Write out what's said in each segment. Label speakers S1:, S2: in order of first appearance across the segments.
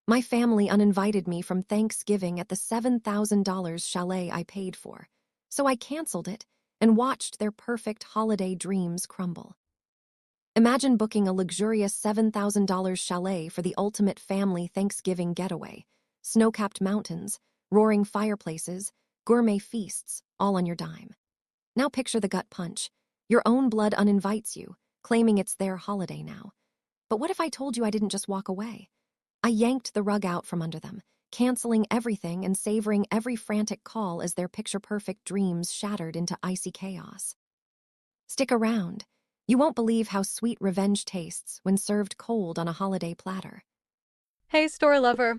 S1: My family uninvited me from Thanksgiving at the $7,000 chalet I paid for, so I canceled it and watched their perfect holiday dreams crumble. Imagine booking a luxurious $7,000 chalet for the ultimate family Thanksgiving getaway. Snow-capped mountains, roaring fireplaces, gourmet feasts, all on your dime. Now picture the gut punch. Your own blood uninvites you, claiming it's their holiday now. But what if I told you I didn't just walk away? I yanked the rug out from under them, canceling everything and savoring every frantic call as their picture-perfect dreams shattered into icy chaos. Stick around. You won't believe how sweet revenge tastes when served cold on a holiday platter.
S2: Hey, store lover.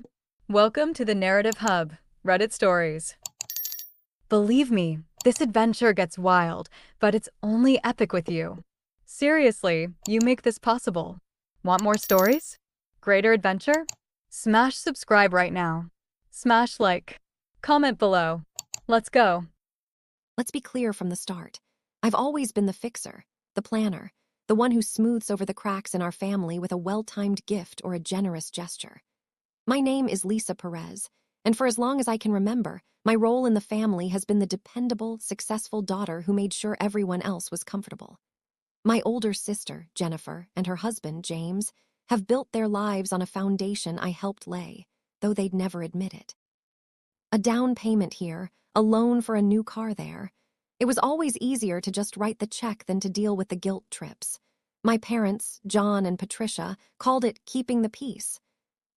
S2: Welcome to the Narrative Hub, Reddit Stories. Believe me, this adventure gets wild, but it's only epic with you. Seriously, you make this possible. Want more stories? Greater adventure? Smash subscribe right now. Smash like. Comment below. Let's go.
S1: Let's be clear from the start. I've always been the fixer, the planner, the one who smooths over the cracks in our family with a well-timed gift or a generous gesture. My name is Lisa Perez, and for as long as I can remember, my role in the family has been the dependable, successful daughter who made sure everyone else was comfortable. My older sister, Jennifer, and her husband, James, have built their lives on a foundation I helped lay, though they'd never admit it. A down payment here, a loan for a new car there. It was always easier to just write the check than to deal with the guilt trips. My parents, John and Patricia, called it keeping the peace.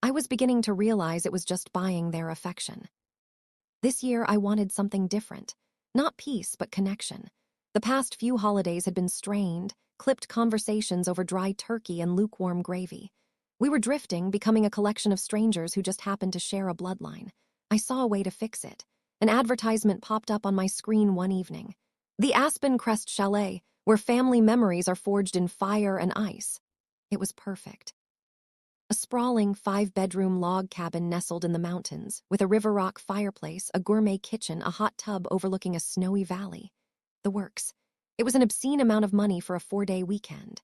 S1: I was beginning to realize it was just buying their affection. This year, I wanted something different. Not peace, but connection. The past few holidays had been strained, clipped conversations over dry turkey and lukewarm gravy. We were drifting, becoming a collection of strangers who just happened to share a bloodline. I saw a way to fix it. An advertisement popped up on my screen one evening. The Aspen Crest Chalet, where family memories are forged in fire and ice. It was perfect. A sprawling 5-bedroom log cabin nestled in the mountains, with a river rock fireplace, a gourmet kitchen, a hot tub overlooking a snowy valley. The works. It was an obscene amount of money for a 4-day weekend.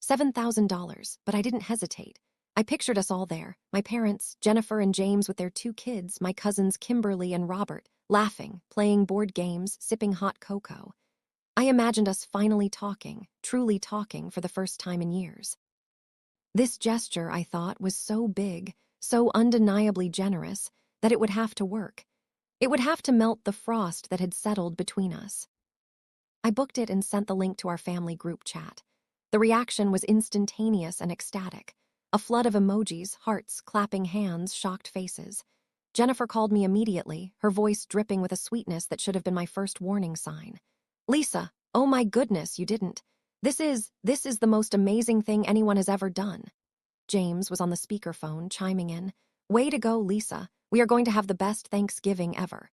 S1: $7,000, but I didn't hesitate. I pictured us all there, my parents, Jennifer and James with their 2 kids, my cousins Kimberly and Robert, laughing, playing board games, sipping hot cocoa. I imagined us finally talking, truly talking for the first time in years. This gesture, I thought, was so big, so undeniably generous, that it would have to work. It would have to melt the frost that had settled between us. I booked it and sent the link to our family group chat. The reaction was instantaneous and ecstatic. A flood of emojis, hearts, clapping hands, shocked faces. Jennifer called me immediately, her voice dripping with a sweetness that should have been my first warning sign. "Lisa, oh my goodness, you didn't. This is the most amazing thing anyone has ever done." James was on the speakerphone, chiming in. "Way to go, Lisa. We are going to have the best Thanksgiving ever."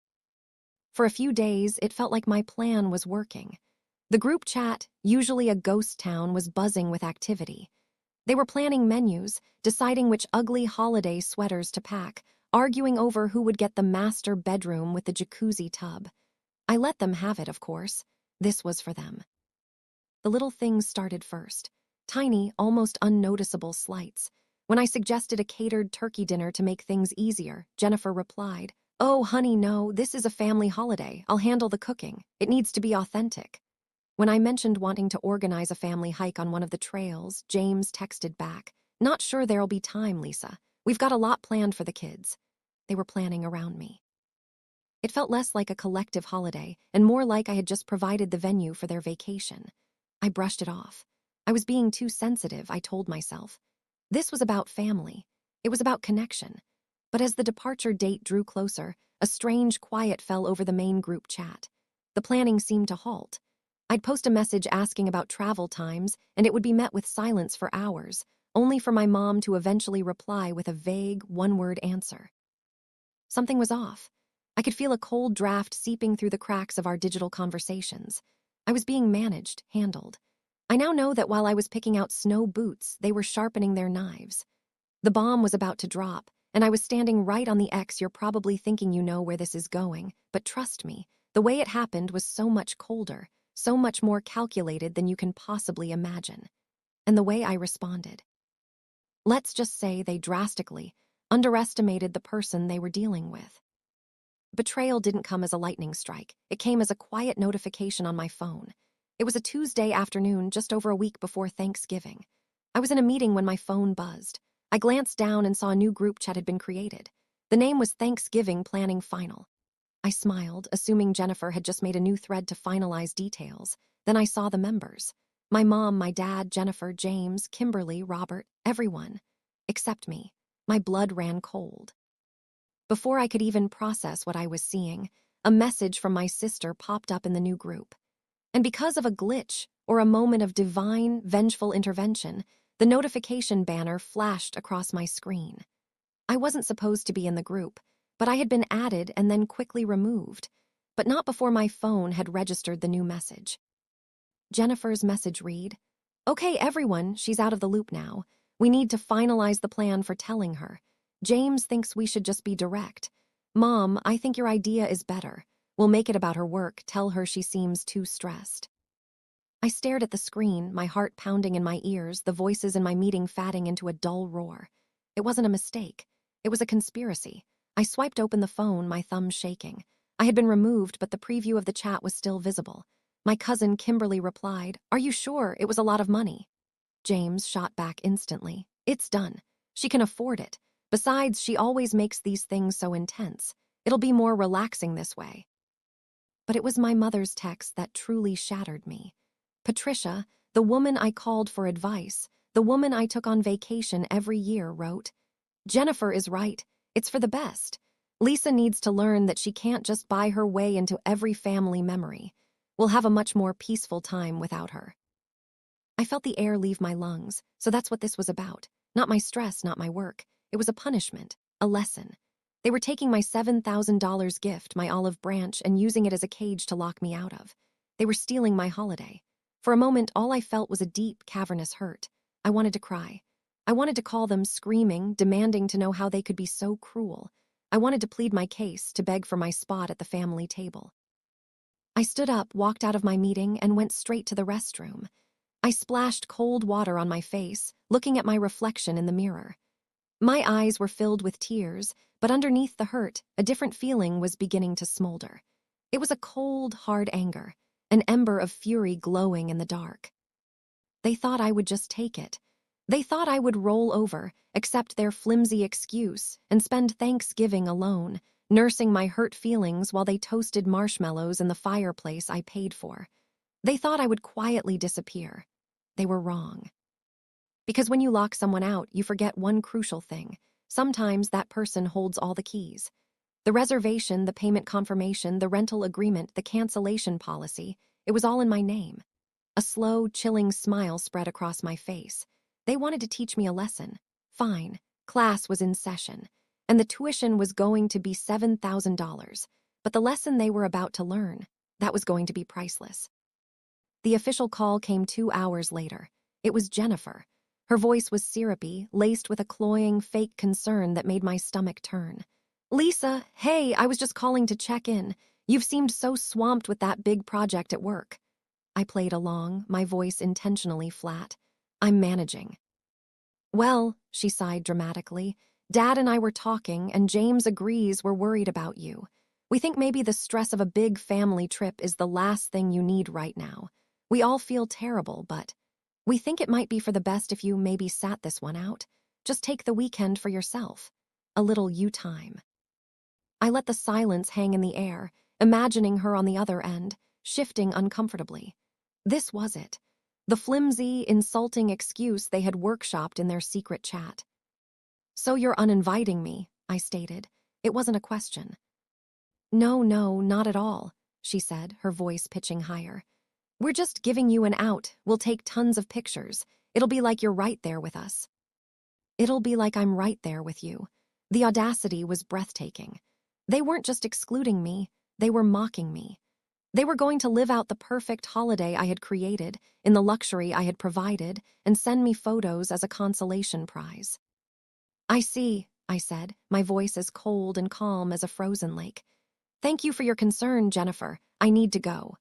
S1: For a few days, it felt like my plan was working. The group chat, usually a ghost town, was buzzing with activity. They were planning menus, deciding which ugly holiday sweaters to pack, arguing over who would get the master bedroom with the jacuzzi tub. I let them have it, of course. This was for them. The little things started first. Tiny, almost unnoticeable slights. When I suggested a catered turkey dinner to make things easier, Jennifer replied, "Oh, honey, no, this is a family holiday. I'll handle the cooking. It needs to be authentic." When I mentioned wanting to organize a family hike on one of the trails, James texted back, "Not sure there'll be time, Lisa. We've got a lot planned for the kids." They were planning around me. It felt less like a collective holiday and more like I had just provided the venue for their vacation. I brushed it off. I was being too sensitive, I told myself. This was about family. It was about connection. But as the departure date drew closer, a strange quiet fell over the main group chat. The planning seemed to halt. I'd post a message asking about travel times, and it would be met with silence for hours, only for my mom to eventually reply with a vague, one-word answer. Something was off. I could feel a cold draft seeping through the cracks of our digital conversations. I was being managed, handled. I now know that while I was picking out snow boots, they were sharpening their knives. The bomb was about to drop, and I was standing right on the X. You're probably thinking you know where this is going, but trust me, the way it happened was so much colder, so much more calculated than you can possibly imagine. And the way I responded. Let's just say they drastically, underestimated the person they were dealing with. Betrayal didn't come as a lightning strike. It came as a quiet notification on my phone. It was a Tuesday afternoon, just over a week before Thanksgiving. I was in a meeting when my phone buzzed. I glanced down and saw a new group chat had been created. The name was Thanksgiving Planning Final. I smiled, assuming Jennifer had just made a new thread to finalize details. Then I saw the members. My mom, my dad, Jennifer, James, Kimberly, Robert, everyone. Except me. My blood ran cold. Before I could even process what I was seeing, a message from my sister popped up in the new group. And because of a glitch or a moment of divine, vengeful intervention, the notification banner flashed across my screen. I wasn't supposed to be in the group, but I had been added and then quickly removed, but not before my phone had registered the new message. Jennifer's message read, "Okay, everyone, she's out of the loop now. We need to finalize the plan for telling her. James thinks we should just be direct. Mom, I think your idea is better. We'll make it about her work, tell her she seems too stressed." I stared at the screen, my heart pounding in my ears, the voices in my meeting fatting into a dull roar. It wasn't a mistake. It was a conspiracy. I swiped open the phone, my thumb shaking. I had been removed, but the preview of the chat was still visible. My cousin Kimberly replied, "Are you sure? It was a lot of money." James shot back instantly. "It's done. She can afford it. Besides, she always makes these things so intense. It'll be more relaxing this way." But it was my mother's text that truly shattered me. Patricia, the woman I called for advice, the woman I took on vacation every year, wrote, "Jennifer is right. It's for the best. Lisa needs to learn that she can't just buy her way into every family memory. We'll have a much more peaceful time without her." I felt the air leave my lungs, so that's what this was about. Not my stress, not my work. It was a punishment, a lesson. They were taking my $7,000 gift, my olive branch, and using it as a cage to lock me out of. They were stealing my holiday. For a moment, all I felt was a deep, cavernous hurt. I wanted to cry. I wanted to call them, screaming, demanding to know how they could be so cruel. I wanted to plead my case, to beg for my spot at the family table. I stood up, walked out of my meeting, and went straight to the restroom. I splashed cold water on my face, looking at my reflection in the mirror. My eyes were filled with tears, but underneath the hurt, a different feeling was beginning to smolder. It was a cold, hard anger, an ember of fury glowing in the dark. They thought I would just take it. They thought I would roll over, accept their flimsy excuse, and spend Thanksgiving alone, nursing my hurt feelings while they toasted marshmallows in the fireplace I paid for. They thought I would quietly disappear. They were wrong. Because when you lock someone out, you forget one crucial thing. Sometimes that person holds all the keys. The reservation, the payment confirmation, the rental agreement, the cancellation policy, it was all in my name. A slow, chilling smile spread across my face. They wanted to teach me a lesson. Fine. Class was in session, and the tuition was going to be $7,000. But the lesson they were about to learn, that was going to be priceless. The official call came 2 hours later. It was Jennifer. Her voice was syrupy, laced with a cloying, fake concern that made my stomach turn. "Lisa, hey, I was just calling to check in. You've seemed so swamped with that big project at work." I played along, my voice intentionally flat. "I'm managing." "Well," she sighed dramatically, "Dad and I were talking, and James agrees we're worried about you. We think maybe the stress of a big family trip is the last thing you need right now. We all feel terrible, but we think it might be for the best if you maybe sat this one out. Just take the weekend for yourself. A little you time." I let the silence hang in the air, imagining her on the other end, shifting uncomfortably. This was it. The flimsy, insulting excuse they had workshopped in their secret chat. "So you're uninviting me," I stated. It wasn't a question. "No, not at all," she said, her voice pitching higher. "We're just giving you an out. We'll take tons of pictures. It'll be like you're right there with us." It'll be like I'm right there with you. The audacity was breathtaking. They weren't just excluding me, they were mocking me. They were going to live out the perfect holiday I had created, in the luxury I had provided, and send me photos as a consolation prize. "I see," I said, my voice as cold and calm as a frozen lake. "Thank you for your concern, Jennifer. I need to go."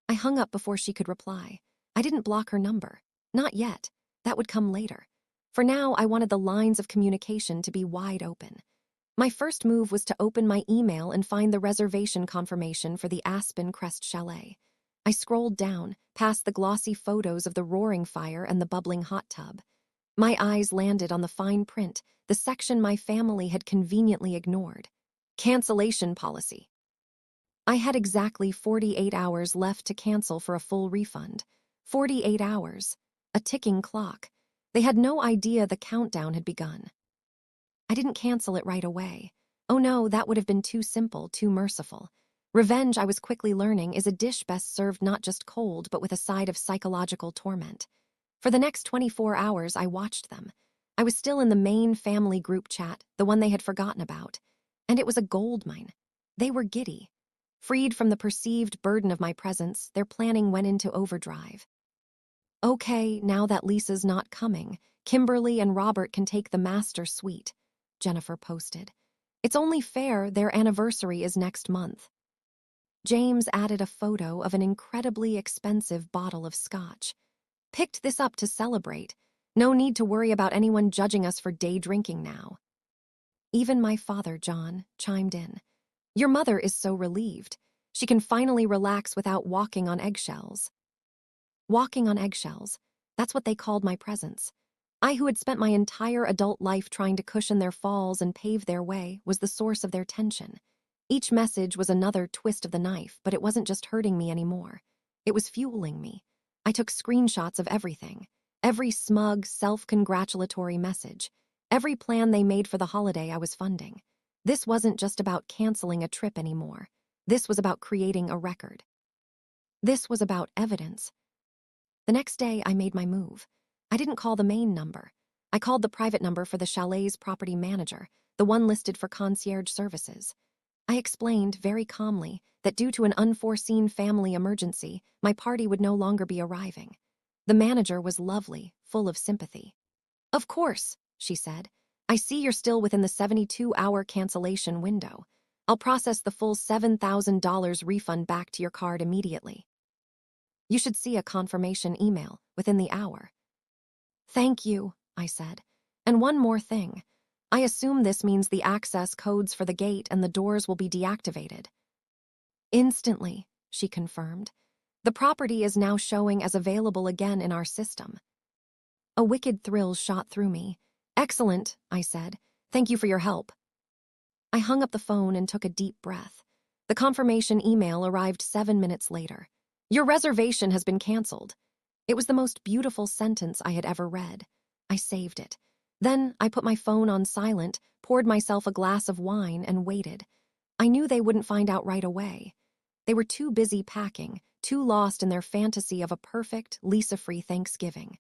S1: I hung up before she could reply. I didn't block her number. Not yet. That would come later. For now, I wanted the lines of communication to be wide open. My first move was to open my email and find the reservation confirmation for the Aspen Crest Chalet. I scrolled down, past the glossy photos of the roaring fire and the bubbling hot tub. My eyes landed on the fine print, the section my family had conveniently ignored. Cancellation policy. I had exactly 48 hours left to cancel for a full refund. 48 hours. A ticking clock. They had no idea the countdown had begun. I didn't cancel it right away. Oh no, that would have been too simple, too merciful. Revenge, I was quickly learning, is a dish best served not just cold, but with a side of psychological torment. For the next 24 hours, I watched them. I was still in the main family group chat, the one they had forgotten about. And it was a goldmine. They were giddy. Freed from the perceived burden of my presence, their planning went into overdrive. Okay, now that Lisa's not coming, Kimberly and Robert can take the master suite, Jennifer posted. It's only fair, their anniversary is next month. James added a photo of an incredibly expensive bottle of scotch. Picked this up to celebrate. No need to worry about anyone judging us for day drinking now. Even my father, John, chimed in. Your mother is so relieved. She can finally relax without walking on eggshells. Walking on eggshells. That's what they called my presence. I, who had spent my entire adult life trying to cushion their falls and pave their way, was the source of their tension. Each message was another twist of the knife, but it wasn't just hurting me anymore. It was fueling me. I took screenshots of everything. Every smug, self-congratulatory message. Every plan they made for the holiday I was funding. This wasn't just about canceling a trip anymore. This was about creating a record. This was about evidence. The next day, I made my move. I didn't call the main number. I called the private number for the chalet's property manager, the one listed for concierge services. I explained, very calmly, that due to an unforeseen family emergency, my party would no longer be arriving. The manager was lovely, full of sympathy. Of course, she said. I see you're still within the 72-hour cancellation window. I'll process the full $7,000 refund back to your card immediately. You should see a confirmation email within the hour. Thank you, I said. And one more thing. I assume this means the access codes for the gate and the doors will be deactivated. Instantly, she confirmed. The property is now showing as available again in our system. A wicked thrill shot through me. Excellent, I said. Thank you for your help. I hung up the phone and took a deep breath. The confirmation email arrived 7 minutes later. Your reservation has been canceled. It was the most beautiful sentence I had ever read. I saved it. Then I put my phone on silent, poured myself a glass of wine, and waited. I knew they wouldn't find out right away. They were too busy packing, too lost in their fantasy of a perfect, Lisa-free Thanksgiving.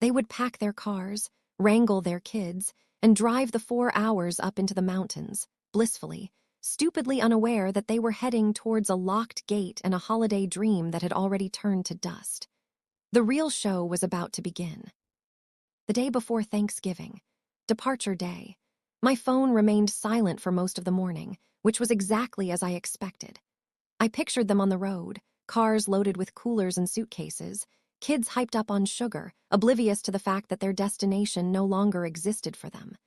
S1: They would pack their cars, wrangle their kids, and drive the 4 hours up into the mountains, blissfully, stupidly unaware that they were heading towards a locked gate and a holiday dream that had already turned to dust. The real show was about to begin. The day before Thanksgiving, departure day, my phone remained silent for most of the morning, which was exactly as I expected. I pictured them on the road, cars loaded with coolers and suitcases, kids hyped up on sugar, oblivious to the fact that their destination no longer existed for them.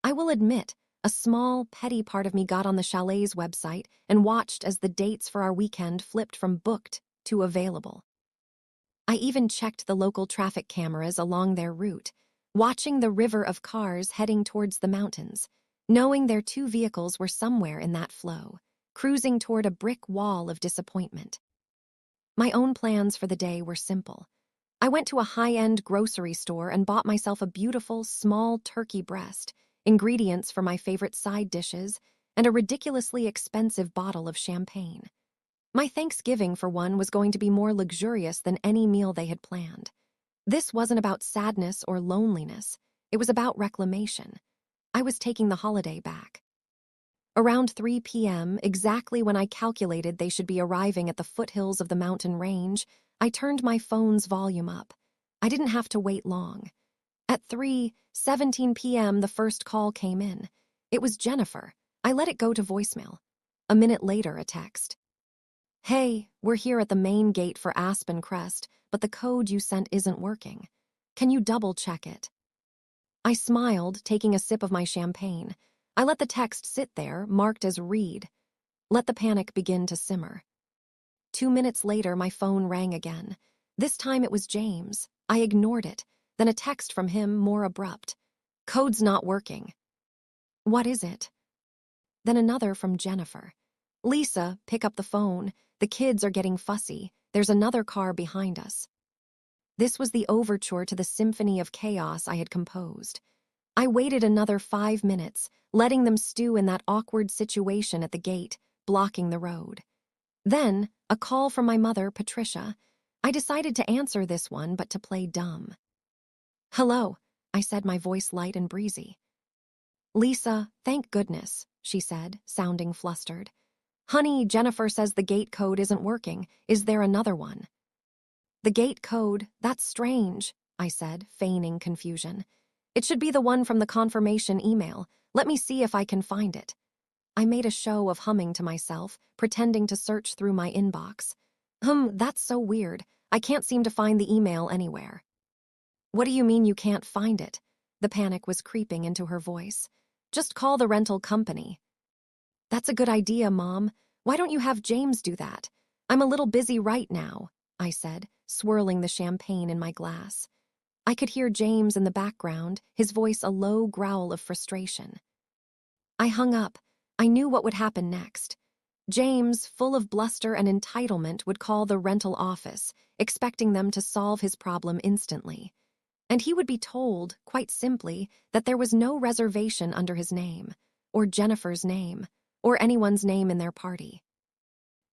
S1: I will admit, a small, petty part of me got on the chalet's website and watched as the dates for our weekend flipped from booked to available. I even checked the local traffic cameras along their route, watching the river of cars heading towards the mountains, knowing their 2 vehicles were somewhere in that flow, cruising toward a brick wall of disappointment. My own plans for the day were simple. I went to a high-end grocery store and bought myself a beautiful, small turkey breast, ingredients for my favorite side dishes, and a ridiculously expensive bottle of champagne. My Thanksgiving, for one, was going to be more luxurious than any meal they had planned. This wasn't about sadness or loneliness. It was about reclamation. I was taking the holiday back. Around 3 p.m., exactly when I calculated they should be arriving at the foothills of the mountain range, I turned my phone's volume up. I didn't have to wait long. At 3:17 p.m., the first call came in. It was Jennifer. I let it go to voicemail. A minute later, a text. Hey, we're here at the main gate for Aspen Crest, but the code you sent isn't working. Can you double-check it? I smiled, taking a sip of my champagne. I let the text sit there, marked as read. Let the panic begin to simmer. 2 minutes later, my phone rang again. This time it was James. I ignored it. Then a text from him, more abrupt. Code's not working. What is it? Then another from Jennifer. Lisa, pick up the phone. The kids are getting fussy. There's another car behind us. This was the overture to the symphony of chaos I had composed. I waited another 5 minutes, letting them stew in that awkward situation at the gate, blocking the road. Then, a call from my mother, Patricia. I decided to answer this one, but to play dumb. Hello, I said, my voice light and breezy. Lisa, thank goodness, she said, sounding flustered. Honey, Jennifer says the gate code isn't working. Is there another one? The gate code? That's strange, I said, feigning confusion. It should be the one from the confirmation email. Let me see if I can find it. I made a show of humming to myself, pretending to search through my inbox. That's so weird. I can't seem to find the email anywhere. What do you mean you can't find it? The panic was creeping into her voice. Just call the rental company. That's a good idea, Mom. Why don't you have James do that? I'm a little busy right now, I said, swirling the champagne in my glass. I could hear James in the background, his voice a low growl of frustration. I hung up. I knew what would happen next. James, full of bluster and entitlement, would call the rental office, expecting them to solve his problem instantly. And he would be told, quite simply, that there was no reservation under his name, or Jennifer's name, or anyone's name in their party.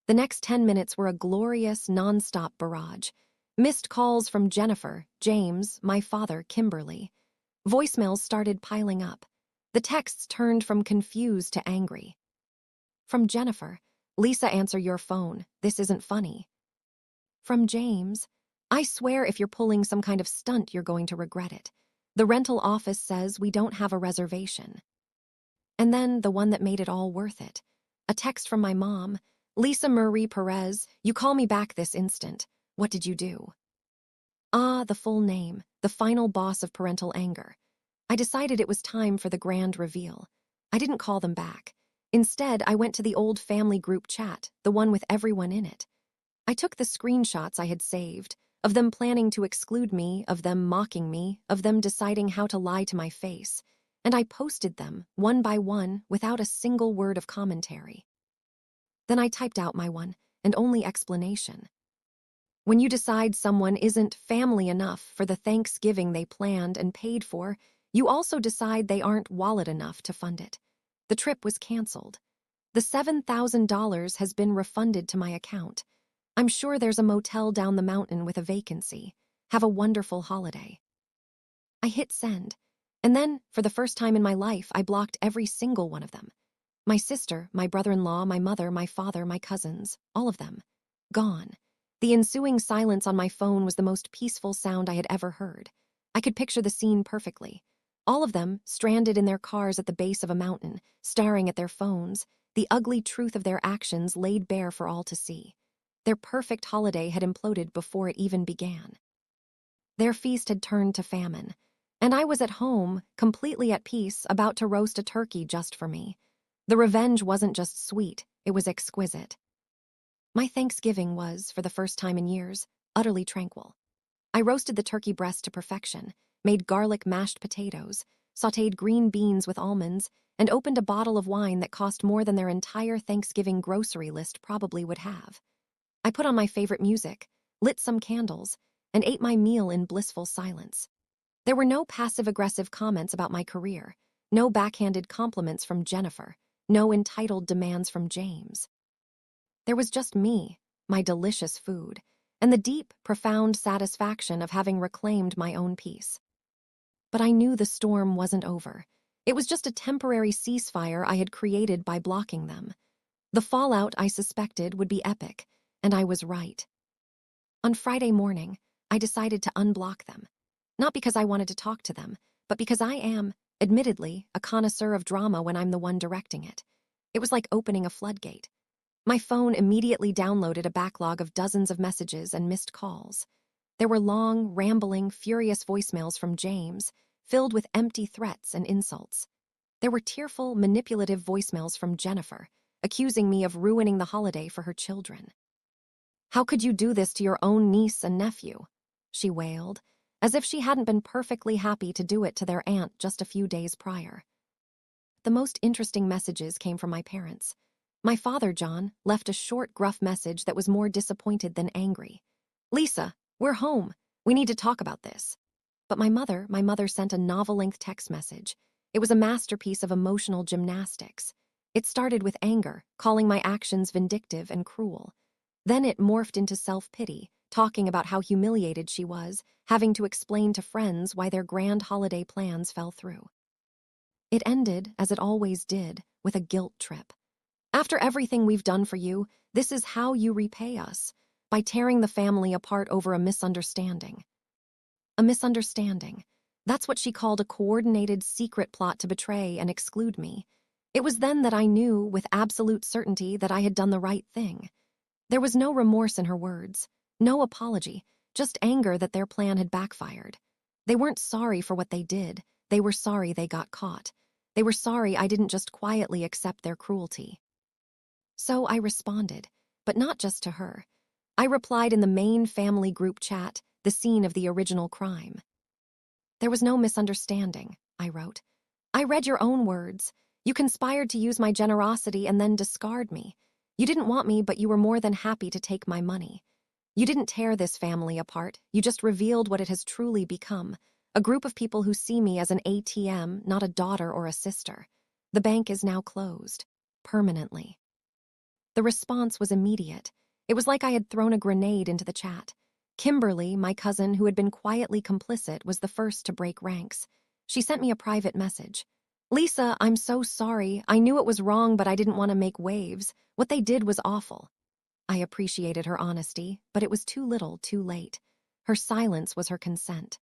S1: The next 10 minutes were a glorious, non-stop barrage. Missed calls from Jennifer, James, my father, Kimberly. Voicemails started piling up. The texts turned from confused to angry. From Jennifer, Lisa, answer your phone. This isn't funny. From James, I swear if you're pulling some kind of stunt, you're going to regret it. The rental office says we don't have a reservation. And then the one that made it all worth it. A text from my mom. Lisa Marie Perez, you call me back this instant. What did you do? The full name, the final boss of parental anger. I decided it was time for the grand reveal. I didn't call them back. Instead, I went to the old family group chat, the one with everyone in it. I took the screenshots I had saved, of them planning to exclude me, of them mocking me, of them deciding how to lie to my face, and I posted them, one by one, without a single word of commentary. Then I typed out my one, and only explanation. When you decide someone isn't family enough for the Thanksgiving they planned and paid for, you also decide they aren't wallet enough to fund it. The trip was canceled. The $7,000 has been refunded to my account. I'm sure there's a motel down the mountain with a vacancy. Have a wonderful holiday. I hit send, and then, for the first time in my life, I blocked every single one of them. My sister, my brother-in-law, my mother, my father, my cousins, all of them. Gone. The ensuing silence on my phone was the most peaceful sound I had ever heard. I could picture the scene perfectly. All of them, stranded in their cars at the base of a mountain, staring at their phones, the ugly truth of their actions laid bare for all to see. Their perfect holiday had imploded before it even began. Their feast had turned to famine, and I was at home, completely at peace, about to roast a turkey just for me. The revenge wasn't just sweet, it was exquisite. My Thanksgiving was, for the first time in years, utterly tranquil. I roasted the turkey breast to perfection, made garlic mashed potatoes, sautéed green beans with almonds, and opened a bottle of wine that cost more than their entire Thanksgiving grocery list probably would have. I put on my favorite music, lit some candles, and ate my meal in blissful silence. There were no passive-aggressive comments about my career, no backhanded compliments from Jennifer, no entitled demands from James. There was just me, my delicious food, and the deep, profound satisfaction of having reclaimed my own peace. But I knew the storm wasn't over. It was just a temporary ceasefire I had created by blocking them. The fallout, I suspected, would be epic, and I was right. On Friday morning, I decided to unblock them. Not because I wanted to talk to them, but because I am, admittedly, a connoisseur of drama when I'm the one directing it. It was like opening a floodgate. My phone immediately downloaded a backlog of dozens of messages and missed calls. There were long, rambling, furious voicemails from James, filled with empty threats and insults. There were tearful, manipulative voicemails from Jennifer, accusing me of ruining the holiday for her children. "How could you do this to your own niece and nephew?" she wailed, as if she hadn't been perfectly happy to do it to their aunt just a few days prior. The most interesting messages came from my parents. My father, John, left a short, gruff message that was more disappointed than angry. "Lisa, we're home. We need to talk about this." But my mother sent a novel-length text message. It was a masterpiece of emotional gymnastics. It started with anger, calling my actions vindictive and cruel. Then it morphed into self-pity, talking about how humiliated she was, having to explain to friends why their grand holiday plans fell through. It ended, as it always did, with a guilt trip. "After everything we've done for you, this is how you repay us, by tearing the family apart over a misunderstanding." A misunderstanding. That's what she called a coordinated secret plot to betray and exclude me. It was then that I knew, with absolute certainty, that I had done the right thing. There was no remorse in her words, no apology, just anger that their plan had backfired. They weren't sorry for what they did, they were sorry they got caught. They were sorry I didn't just quietly accept their cruelty. So I responded, but not just to her. I replied in the main family group chat, the scene of the original crime. "There was no misunderstanding," I wrote. "I read your own words. You conspired to use my generosity and then discard me. You didn't want me, but you were more than happy to take my money. You didn't tear this family apart. You just revealed what it has truly become, a group of people who see me as an ATM, not a daughter or a sister. The bank is now closed. Permanently." The response was immediate. It was like I had thrown a grenade into the chat. Kimberly, my cousin who had been quietly complicit, was the first to break ranks. She sent me a private message. "Lisa, I'm so sorry. I knew it was wrong, but I didn't want to make waves. What they did was awful." I appreciated her honesty, but it was too little, too late. Her silence was her consent.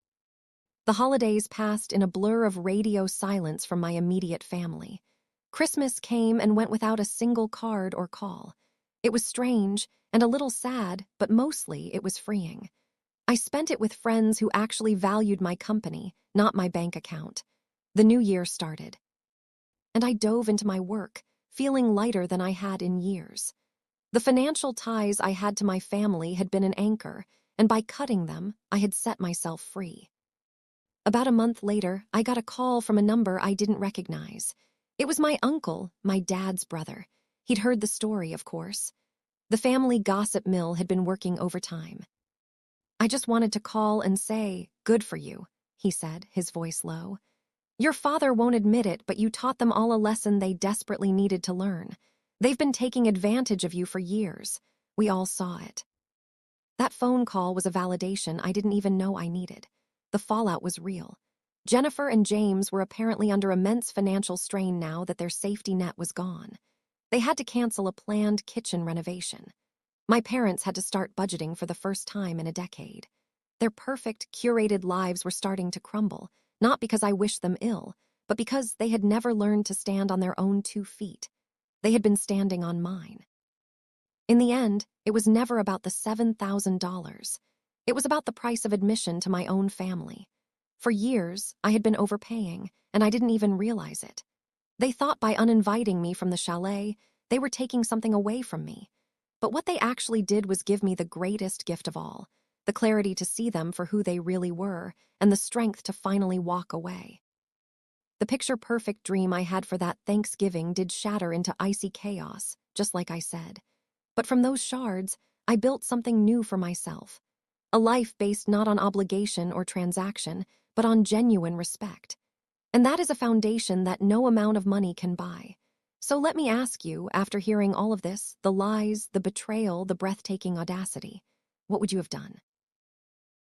S1: The holidays passed in a blur of radio silence from my immediate family. Christmas came and went without a single card or call. It was strange and a little sad, but mostly it was freeing. I spent it with friends who actually valued my company, not my bank account. The new year started. And I dove into my work, feeling lighter than I had in years. The financial ties I had to my family had been an anchor, and by cutting them, I had set myself free. About a month later, I got a call from a number I didn't recognize. It was my uncle, my dad's brother. He'd heard the story, of course. The family gossip mill had been working overtime. "I just wanted to call and say, good for you," he said, his voice low. "Your father won't admit it, but you taught them all a lesson they desperately needed to learn. They've been taking advantage of you for years. We all saw it." That phone call was a validation I didn't even know I needed. The fallout was real. Jennifer and James were apparently under immense financial strain now that their safety net was gone. They had to cancel a planned kitchen renovation. My parents had to start budgeting for the first time in a decade. Their perfect, curated lives were starting to crumble, not because I wished them ill, but because they had never learned to stand on their own 2 feet. They had been standing on mine. In the end, it was never about the $7,000. It was about the price of admission to my own family. For years, I had been overpaying, and I didn't even realize it. They thought by uninviting me from the chalet, they were taking something away from me. But what they actually did was give me the greatest gift of all, the clarity to see them for who they really were, and the strength to finally walk away. The picture-perfect dream I had for that Thanksgiving did shatter into icy chaos, just like I said. But from those shards, I built something new for myself. A life based not on obligation or transaction, but on genuine respect. And that is a foundation that no amount of money can buy. So let me ask you, after hearing all of this, the lies, the betrayal, the breathtaking audacity, what would you have done?